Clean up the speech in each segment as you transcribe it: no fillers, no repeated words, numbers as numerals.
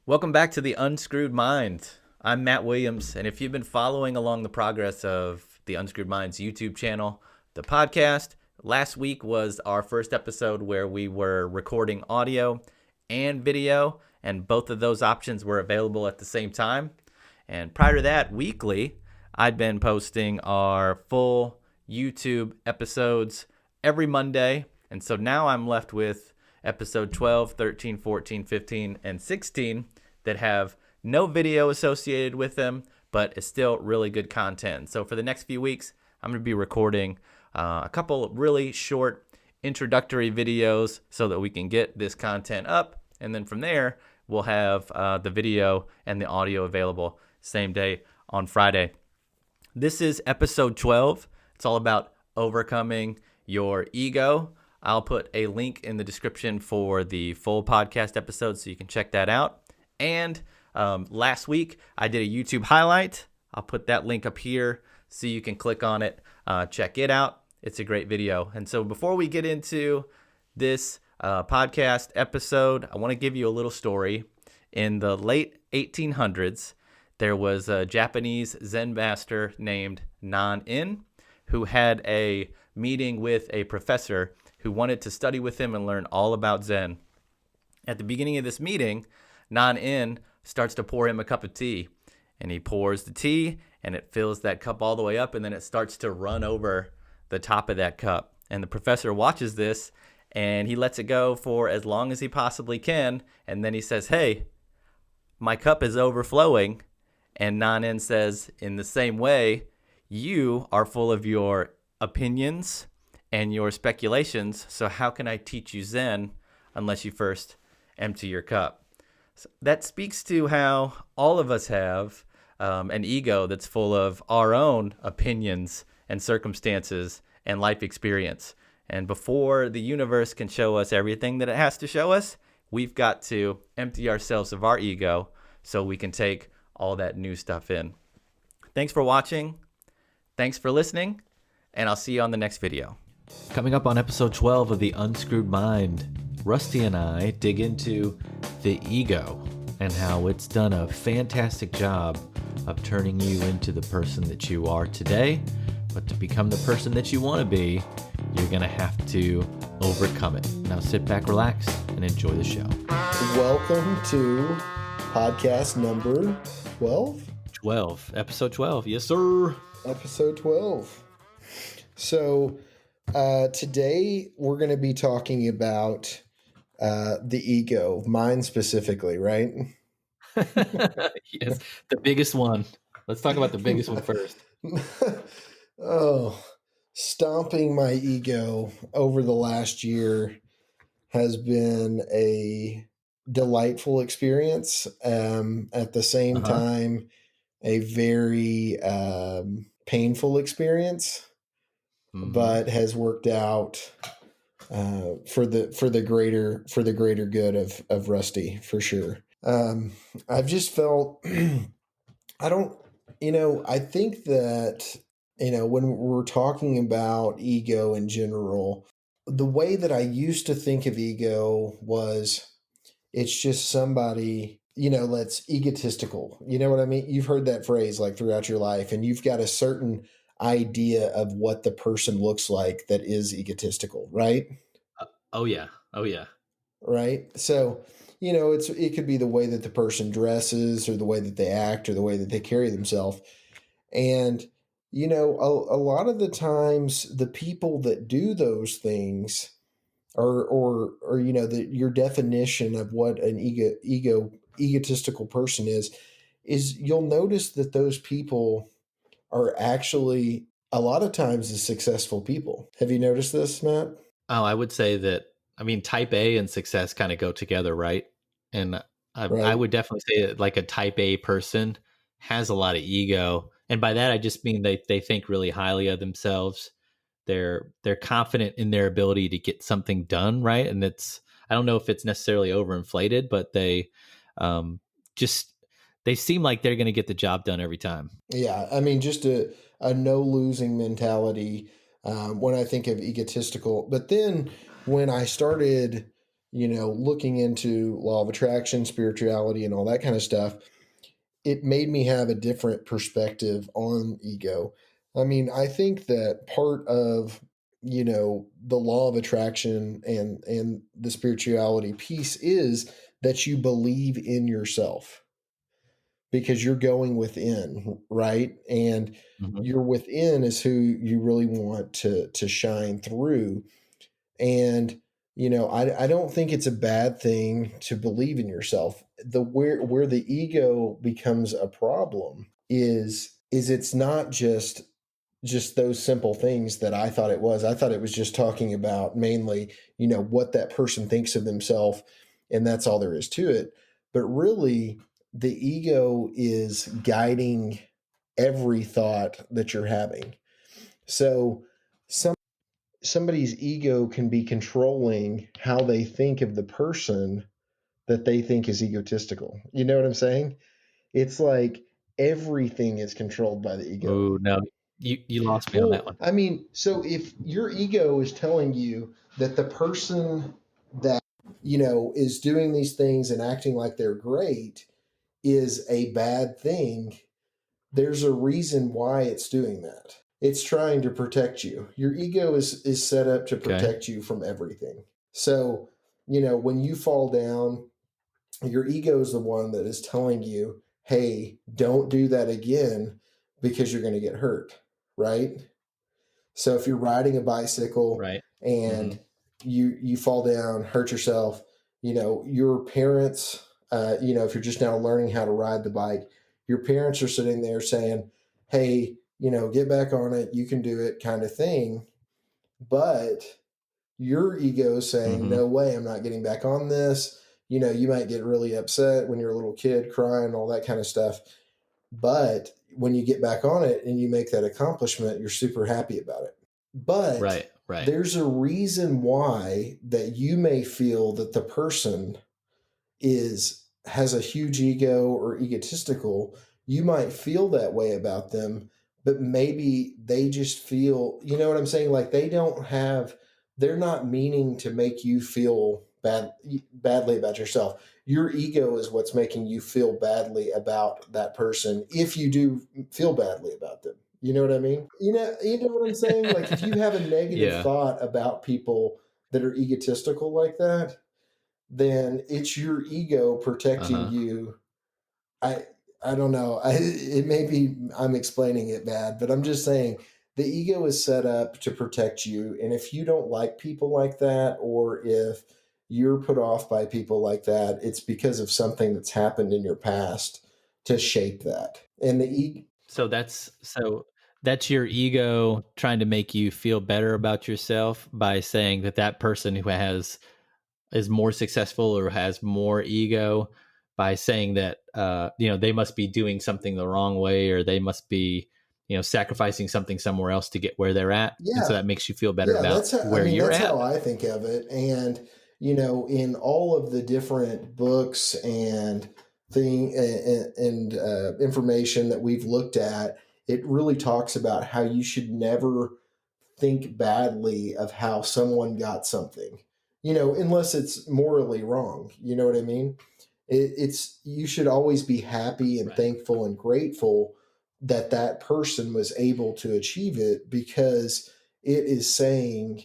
Welcome back to the Unscrewed Mind. I'm Matt Williams, and if you've been following along the progress of the Unscrewed Minds YouTube channel, the podcast, last week was our first episode where we were recording audio and video, and both of those options were available at the same time. And prior to that, weekly, I'd been posting our full YouTube episodes every Monday, and so now I'm left with episode 12, 13, 14, 15, and 16 that have no video associated with them, but it's still really good content. So for the next few weeks, I'm going to be recording a couple really short introductory videos so that we can get this content up. And then from there, we'll have the video and the audio available same day on Friday. This is episode 12. It's all about overcoming your ego. I'll put a link in the description for the full podcast episode so you can check that out. And last week, I did a YouTube highlight. I'll put that link up here so you can click on it, check it out. It's a great video. And so before we get into this podcast episode, I want to give you a little story. In the late 1800s, there was a Japanese Zen master named Nan-in who had a meeting with a professor who wanted to study with him and learn all about Zen. At the beginning of this meeting, Nan-in starts to pour him a cup of tea, and he pours the tea, and it fills that cup all the way up, and then it starts to run over the top of that cup. And the professor watches this, and he lets it go for as long as he possibly can, and then he says, "Hey, my cup is overflowing." And Nan-in says, "In the same way, you are full of your opinions and your speculations, so how can I teach you Zen unless you first empty your cup?" So that speaks to how all of us have an ego that's full of our own opinions and circumstances and life experience. And before the universe can show us everything that it has to show us, we've got to empty ourselves of our ego so we can take all that new stuff in. Thanks for watching. Thanks for listening. And I'll see you on the next video. Coming up on episode 12 of the Unscrewed Mind, Rusty and I dig into the ego and how it's done a fantastic job of turning you into the person that you are today. But to become the person that you want to be, you're going to have to overcome it. Now sit back, relax, and enjoy the show. Welcome to podcast number 12? 12. Episode 12. Yes, sir. Episode 12. So today we're going to be talking about the ego, mine specifically, right? Yes, the biggest one. Let's talk about the biggest one first. Oh, stomping my ego over the last year has been a delightful experience. At the same time, a very painful experience, but has worked out for the greater good of Rusty, for sure. I've just felt I think that, when we're talking about ego in general, the way that I used to think of ego was it's just somebody, that's egotistical. You know what I mean? You've heard that phrase like throughout your life, and you've got a certain idea of what the person looks like that is egotistical, right? Oh yeah. Right. So, it could be the way that the person dresses or the way that they act or the way that they carry themselves. And, a lot of the times the people that do those things or your definition of what an egotistical person is you'll notice that those people are actually a lot of times the successful people. Have you noticed this, Matt? Oh, I would say that, type A and success kind of go together, right? And I would definitely say that like a type A person has a lot of ego. And by that, I just mean they think really highly of themselves. They're confident in their ability to get something done, right? And I don't know if it's necessarily overinflated, but they seem like they're going to get the job done every time. Yeah, just a no losing mentality when I think of egotistical. But then when I started looking into law of attraction, spirituality, and all that kind of stuff, it made me have a different perspective on ego. I mean, I think that part of, the law of attraction and the spirituality piece is that you believe in yourself because you're going within, right? And Mhm. your within is who you really want to shine through. And I don't think it's a bad thing to believe in yourself. The where the ego becomes a problem is it's not just those simple things that I thought it was. I thought it was just talking about mainly, what that person thinks of themselves, and that's all there is to it. But really, the ego is guiding every thought that you're having. So somebody's ego can be controlling how they think of the person that they think is egotistical. You know what I'm saying? It's like everything is controlled by the ego. Oh no, you lost me on that Well, one. I mean, so if your ego is telling you that the person that, is doing these things and acting like they're great is a bad thing, there's a reason why it's doing that. It's trying to protect you. Your ego is set up to Okay. protect you from everything. So, when you fall down, your ego is the one that is telling you, hey, don't do that again because you're going to get hurt, right? So if you're riding a bicycle Right. Hmm. and you fall down, hurt yourself, your parents, if you're just now learning how to ride the bike, your parents are sitting there saying, "Hey, get back on it. You can do it," kind of thing. But your ego is saying, Hmm. "No way, I'm not getting back on this." You might get really upset when you're a little kid, crying, all that kind of stuff. But when you get back on it and you make that accomplishment, you're super happy about it. But Right. Right. there's a reason why that you may feel that the person is has a huge ego or egotistical. You might feel that way about them, but maybe they just feel, you know what I'm saying? Like they're not meaning to make you feel badly about yourself. Your ego is what's making you feel badly about that person if you do feel badly about them. You know what I mean? You know what I'm saying? Like if you have a negative Yeah. thought about people that are egotistical like that, then it's your ego Uh protecting huh. you. I I don't know. It may be I'm explaining it bad, but I'm just saying the ego is set up to protect you. And if you don't like people like that, or if you're put off by people like that, it's because of something that's happened in your past to shape that. And the ego, So that's your ego trying to make you feel better about yourself by saying that that person who has is more successful or has more ego, by saying that they must be doing something the wrong way, or they must be sacrificing something somewhere else to get where they're at, and so yeah, that makes you feel better yeah, about that's how, I where mean, you're that's at. how I think of it. And in all of the different books and information that we've looked at, it really talks about how you should never think badly of how someone got something, unless it's morally wrong. You know what I mean? It's you should always be happy and Right. thankful and grateful that that person was able to achieve it, because it is saying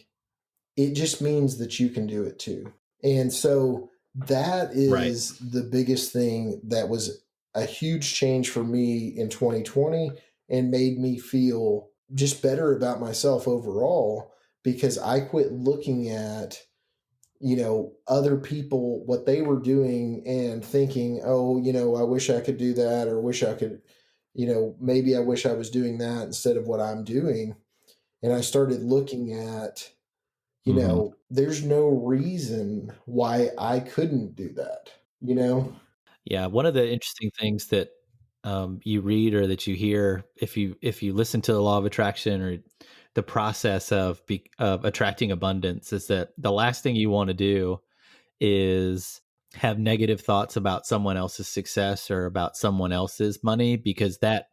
it just means that you can do it too. And so that Right. is the biggest thing that was a huge change for me in 2020 and made me feel just better about myself overall, because I quit looking at other people, what they were doing, and thinking, oh, I wish I could do that, or wish I could, maybe I wish I was doing that instead of what I'm doing. And I started looking at, Hmm. there's no reason why I couldn't do that, you know? Yeah, one of the interesting things that you read or that you hear, if you listen to the law of attraction or the process of attracting abundance, is that the last thing you want to do is have negative thoughts about someone else's success or about someone else's money, because that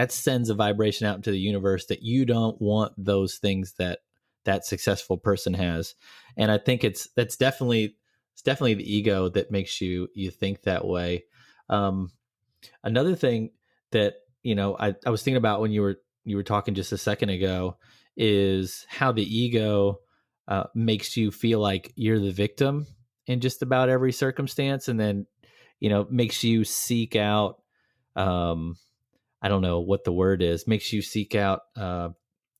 sends a vibration out into the universe that you don't want those things that that successful person has. And I think that's definitely It's definitely the ego that makes you think that way. Um, Another thing that I was thinking about when you were talking just a second ago is how the ego makes you feel like you're the victim in just about every circumstance, and then makes you seek out. I don't know what the word is. Makes you seek out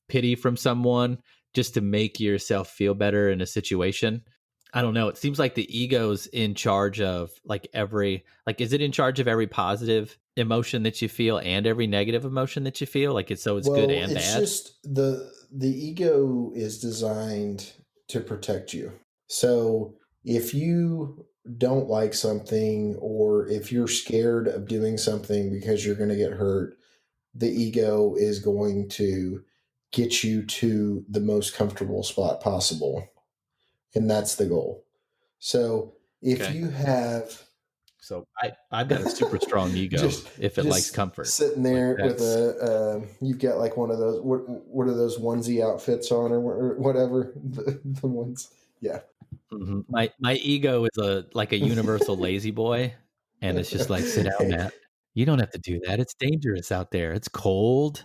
pity from someone just to make yourself feel better in a situation. I don't know. It seems like the ego's in charge of is it in charge of every positive emotion that you feel and every negative emotion that you feel? It's good Well, and it's bad. just the ego is designed to protect you. So if you don't like something, or if you're scared of doing something because you're going to get hurt, the ego is going to get you to the most comfortable spot possible. And that's the goal. So if Okay. you have So I've got a super strong ego just if it likes comfort. sitting Like there with that's you've got like one of those, what are those onesie outfits on, or whatever, the ones, yeah. my ego is a universal lazy boy, and it's just like, sit down, Hey, Matt. You don't have to do that. It's dangerous out there. It's cold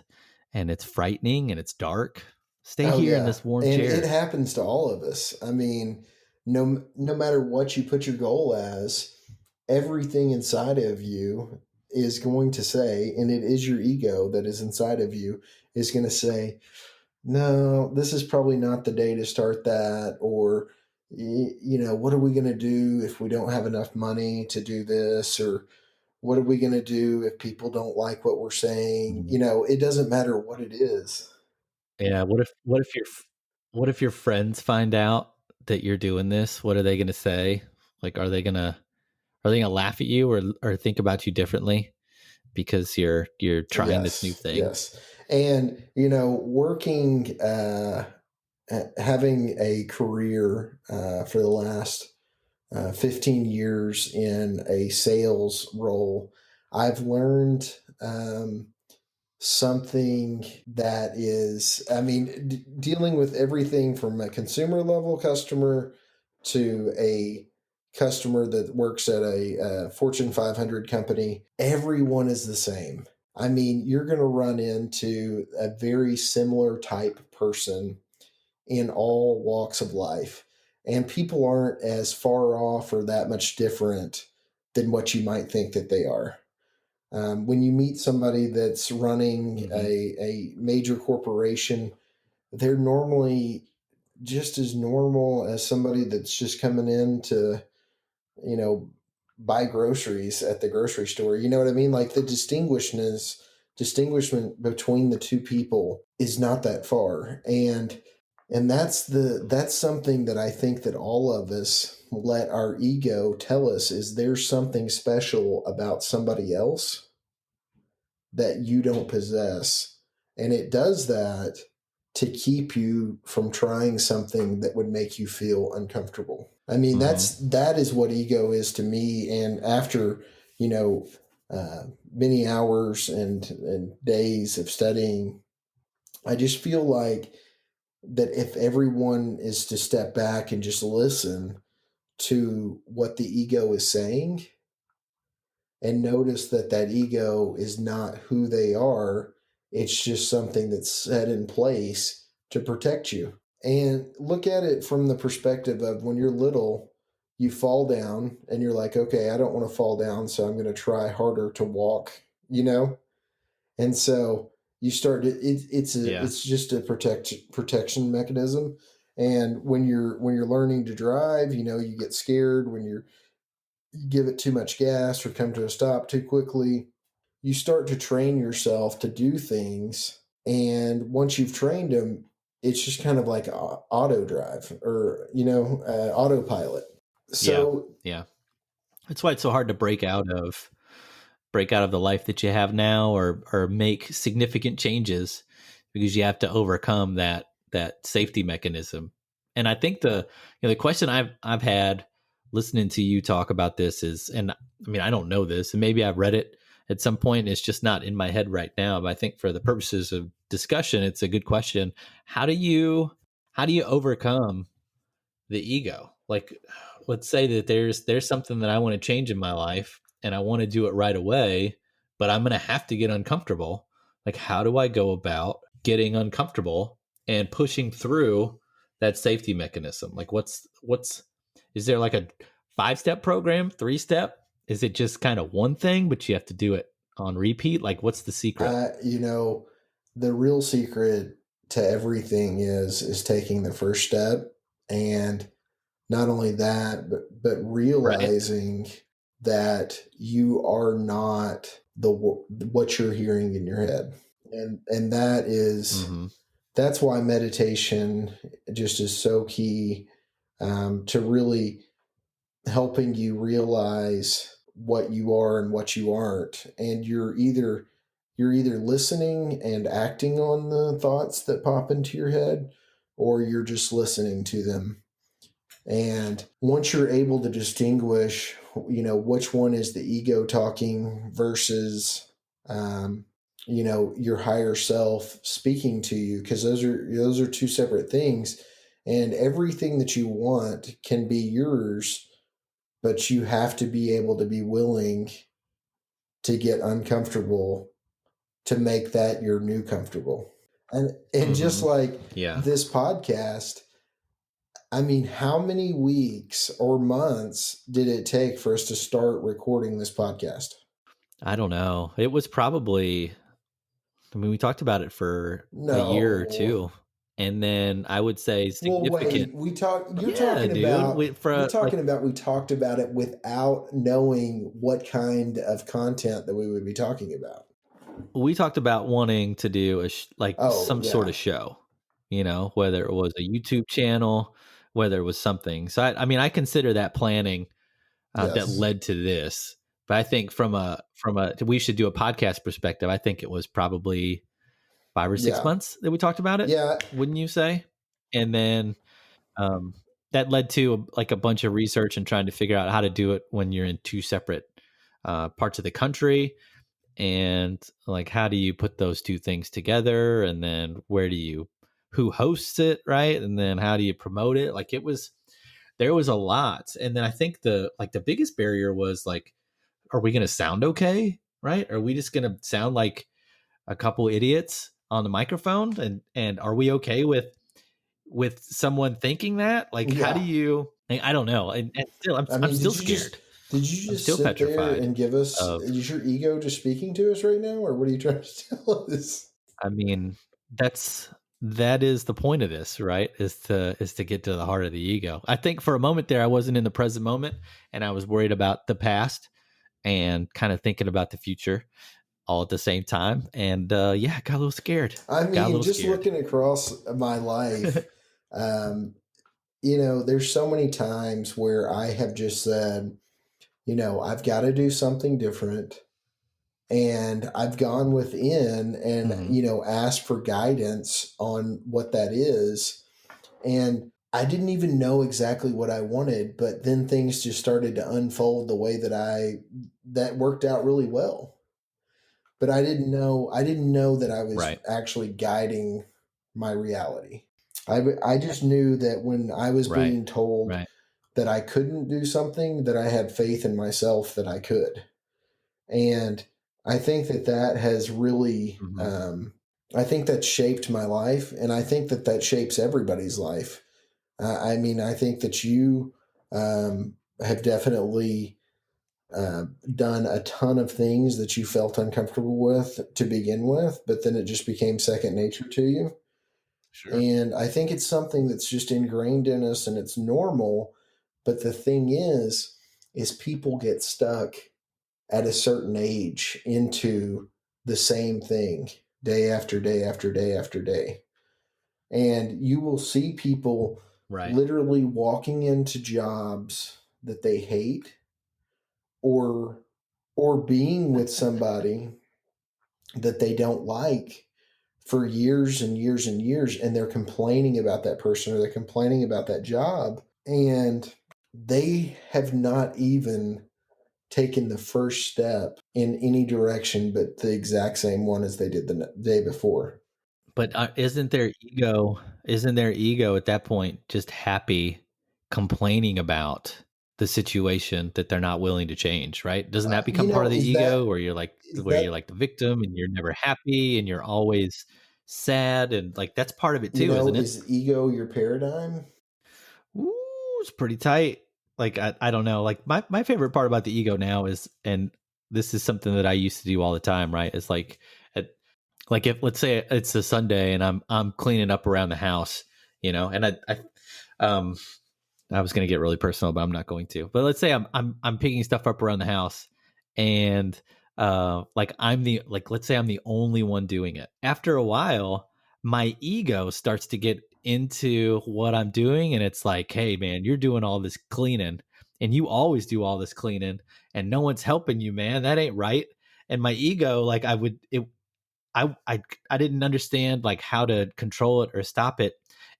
and it's frightening and it's dark. Stay oh here in yeah, this warm and it chair. happens to all of us. I mean, no matter what you put your goal as, everything inside of you is going to say, and it is your ego that is inside of you, is going to say, no, this is probably not the day to start that. Or, what are we going to do if we don't have enough money to do this? Or what are we going to do if people don't like what we're saying? Mhm. It doesn't matter what it is. Yeah, what if your friends find out that you're doing this? What are they gonna say? Like, are they gonna laugh at you or think about you differently because you're trying this new Yes, thing? yes. And, working, having a career for the last 15 years in a sales role, I've learned something that is, I mean, dealing with everything from a consumer level customer to a customer that works at a Fortune 500 company. Everyone is the same. I mean, you're going to run into a very similar type person in all walks of life. And people aren't as far off or that much different than what you might think that they are. When you meet somebody that's running Hmm. a major corporation, they're normally just as normal as somebody that's just coming in to, you know, buy groceries at the grocery store. You know what I mean? Like the distinguishment between the two people is not that far. And that's something that I think that all of us let our ego tell us, is there's something special about somebody else that you don't possess. And it does that to keep you from trying something that would make you feel uncomfortable. I mean, Hmm. that is what ego is to me. And after, you know, many hours and days of studying, I just feel like that if everyone is to step back and just listen to what the ego is saying, and notice that that ego is not who they are. It's just something that's set in place to protect you. And look at it from the perspective of when you're little, you fall down and you're like, okay, I don't want to fall down, so I'm going to try harder to walk, you know? And so you start to, Yeah. it's just a protection mechanism. And when you're learning to drive, you get scared when you give it too much gas or come to a stop too quickly. You start to train yourself to do things. And once you've trained them, it's just kind of like auto drive, or, autopilot. Yeah. So, Yeah. That's why it's so hard to break out of the life that you have now or make significant changes because you have to overcome that safety mechanism. And I think the question I've had listening to you talk about this is, and I mean, I don't know this, and maybe I've read it at some point, it's just not in my head right now, but I think for the purposes of discussion it's a good question. How do you overcome the ego? Like, let's say that there's something that I want to change in my life and I want to do it right away, but I'm going to have to get uncomfortable. Like, how do I go about getting uncomfortable and pushing through that safety mechanism? Like, is there like a 5-step program, 3-step? Is it just kind of one thing, but you have to do it on repeat? Like, what's the secret? The real secret to everything is taking the first step, and not only that, but Right. realizing that you are not what you're hearing in your head, and Mm-hmm. that's why meditation just is so key, to really helping you realize what you are and what you aren't, and you're either listening and acting on the thoughts that pop into your head, or you're just listening to them. And once you're able to distinguish, which one is the ego talking versus, um, your higher self speaking to you, because those are two separate things, and everything that you want can be yours, but you have to be able to be willing to get uncomfortable to make that your new comfortable. And just Mm-hmm. like Yeah. this podcast, I mean, how many weeks or months did it take for us to start recording this podcast? I don't know. It was probably, I mean, we talked about it for a year or No. two. And then I would say Well, significant. wait. You're Yeah, talking dude. about. You're Like, talking about. We talked about it without knowing what kind of content that we would be talking about. we talked about wanting to do like Oh some sort yeah, of show, whether it was a YouTube channel, whether it was something. So I mean, I consider that planning that yes, led to this. But I think from a we should do a podcast perspective. I think it was probably 5 or 6 yeah, months that we talked about it. yeah. Wouldn't you say? And then um, that led to like a bunch of research and trying to figure out how to do it when you're in two separate parts of the country, and like how do you put those two things together, and then who hosts it, right? And then how do you promote it? Like there was a lot. And then I think the biggest barrier was like, are we going to sound okay, right? Are we just going to sound like a couple idiots on the microphone, and are we okay with someone thinking that? Like, how do Yeah. you, I don't know. And still I I'm mean, still scared. did you I'm just still sit there petrified and give us, of, is your ego just speaking to us right now, or what are you trying to tell us? I mean, that is the point of this, right? Is to get to the heart of the ego. I think for a moment there I wasn't in the present moment, and I was worried about the past and kind of thinking about the future all at the same time. And yeah, I got a little scared. I Got a mean, little just scared. looking across my life, um, there's so many times where I have just said, I've got to do something different. And I've gone within and, Hmm. asked for guidance on what that is. And I didn't even know exactly what I wanted, but then things just started to unfold the way that worked out really well. But I didn't know that I was Right. actually guiding my reality. I just knew that when I was Right. being told Right. that I couldn't do something, that I had faith in myself that I could. And I think that has really, Hmm. I think that shaped my life, and I think that shapes everybody's life. I mean, I think that you, have definitely, done a ton of things that you felt uncomfortable with to begin with, but then it just became second nature to you. Sure. And I think it's something that's just ingrained in us, and it's normal. But the thing is people get stuck at a certain age into the same thing day after day after day after day. And you will see people Right. literally walking into jobs that they hate, or being with somebody that they don't like for years and years and years, and they're complaining about that person, or they're complaining about that job, and they have not even taken the first step in any direction but the exact same one as they did the day before. But isn't their ego at that point just happy complaining about the situation that they're not willing to change, right? Doesn't that You become part know, of the is that ego where is you're that like the victim and you're never happy and you're always sad and like that's part of it you too, know, isn't it? is ego your paradigm? Ooh, it's pretty tight. Like I don't know. Like my favorite part about the ego now is, and this is something that I used to do all the time, right? It's like at, like if let's say it's a Sunday and I'm cleaning up around the house, and um I was going to get really personal, but I'm not going to. But let's say I'm picking stuff up around the house, and like let's say I'm the only one doing it. After a while, my ego starts to get into what I'm doing, and it's like, hey man, you're doing all this cleaning, and you always do all this cleaning, and no one's helping you, man. That ain't right. And my ego, like I didn't understand like how to control it or stop it,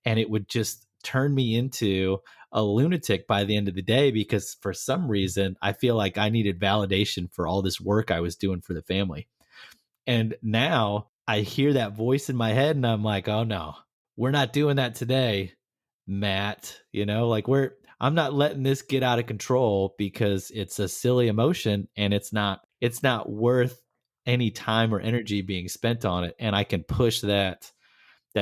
and it would just turn me into a lunatic by the end of the day because for some reason I feel like I needed validation for all this work I was doing for the family. And now I hear that voice in my head and I'm like, "Oh no. We're not doing that today, Matt." Like I'm not letting this get out of control because it's a silly emotion and it's not worth any time or energy being spent on it, and I can push that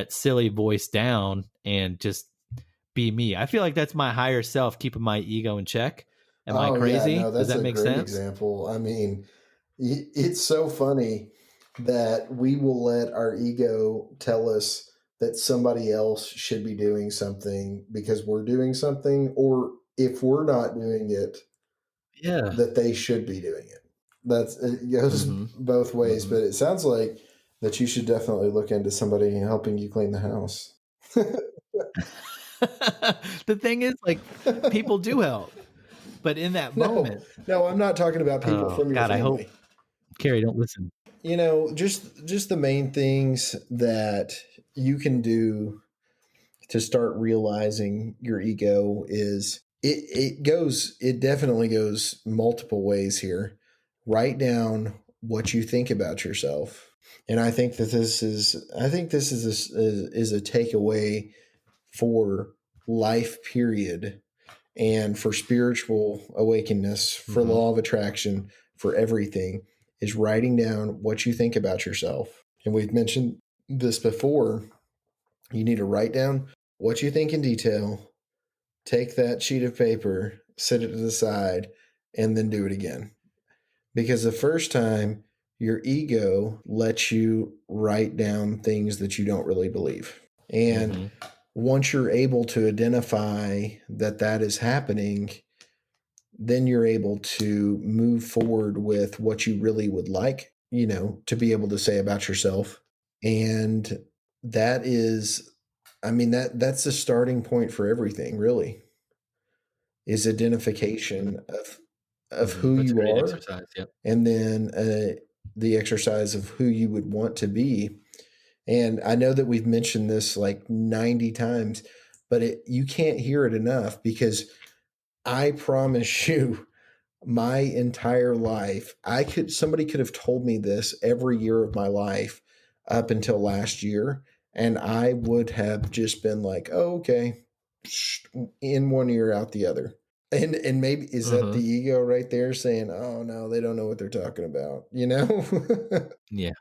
silly voice down and just be me. I feel like that's my higher self keeping my ego in check. Am I Oh yeah, no, crazy? Does that's that a make great sense? example. I mean, it's so funny that we will let our ego tell us that somebody else should be doing something because we're doing something, or if we're not doing it, Yeah. that they should be doing it. It goes hmm both ways, hmm but it sounds like that you should definitely look into somebody helping you clean the house. The thing is, like, people do help, but in that No, moment, no, I'm not talking about people oh from your God, I hope family. Carrie don't listen. Just the main things that you can do to start realizing your ego is it definitely goes multiple ways here. Write down what you think about yourself. And I think this is a takeaway for life period, and for spiritual awakeness, for hmm law of attraction, for everything, is writing down what you think about yourself. And we've mentioned this before. You need to write down what you think in detail, take that sheet of paper, set it to the side, and then do it again. Because the first time, your ego lets you write down things that you don't really believe. And hmm once you're able to identify that that is happening, then you're able to move forward with what you really would like, to be able to say about yourself. And that is, I mean, that's the starting point for everything, really, is identification of who That's a you great are, exercise. Yep. and then the exercise of who you would want to be. And I know that we've mentioned this like 90 times, but you can't hear it enough, because I promise you, my entire life, somebody could have told me this every year of my life up until last year, and I would have just been like, "Oh, okay," in one ear out the other. And maybe is that the hmm ego right there saying, "Oh no, they don't know what they're talking about," you know? Yeah.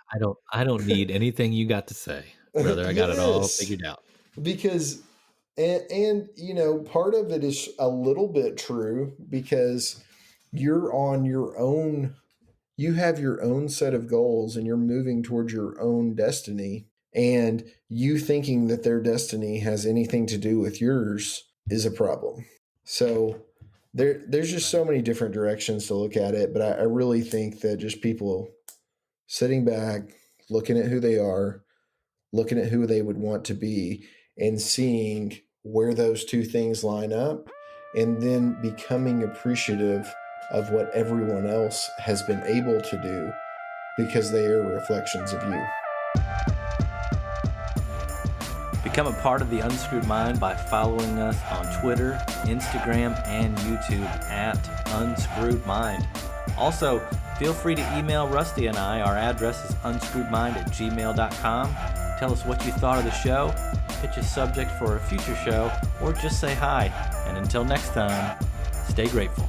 I don't need anything you got to say, brother. I got it all Yes, figured out. because part of it is a little bit true, because you're on your own. You have your own set of goals and you're moving towards your own destiny, and you thinking that their destiny has anything to do with yours is a problem. So there's just Right. so many different directions to look at it, but I really think that just people sitting back, looking at who they are, looking at who they would want to be, and seeing where those two things line up, and then becoming appreciative of what everyone else has been able to do, because they are reflections of you. Become a part of the Unscrewed Mind by following us on Twitter, Instagram, and YouTube at Unscrewed Mind. Also, feel free to email Rusty and I. Our address is unscrewedmind@gmail.com. Tell us what you thought of the show, pitch a subject for a future show, or just say hi. And until next time, Stay grateful.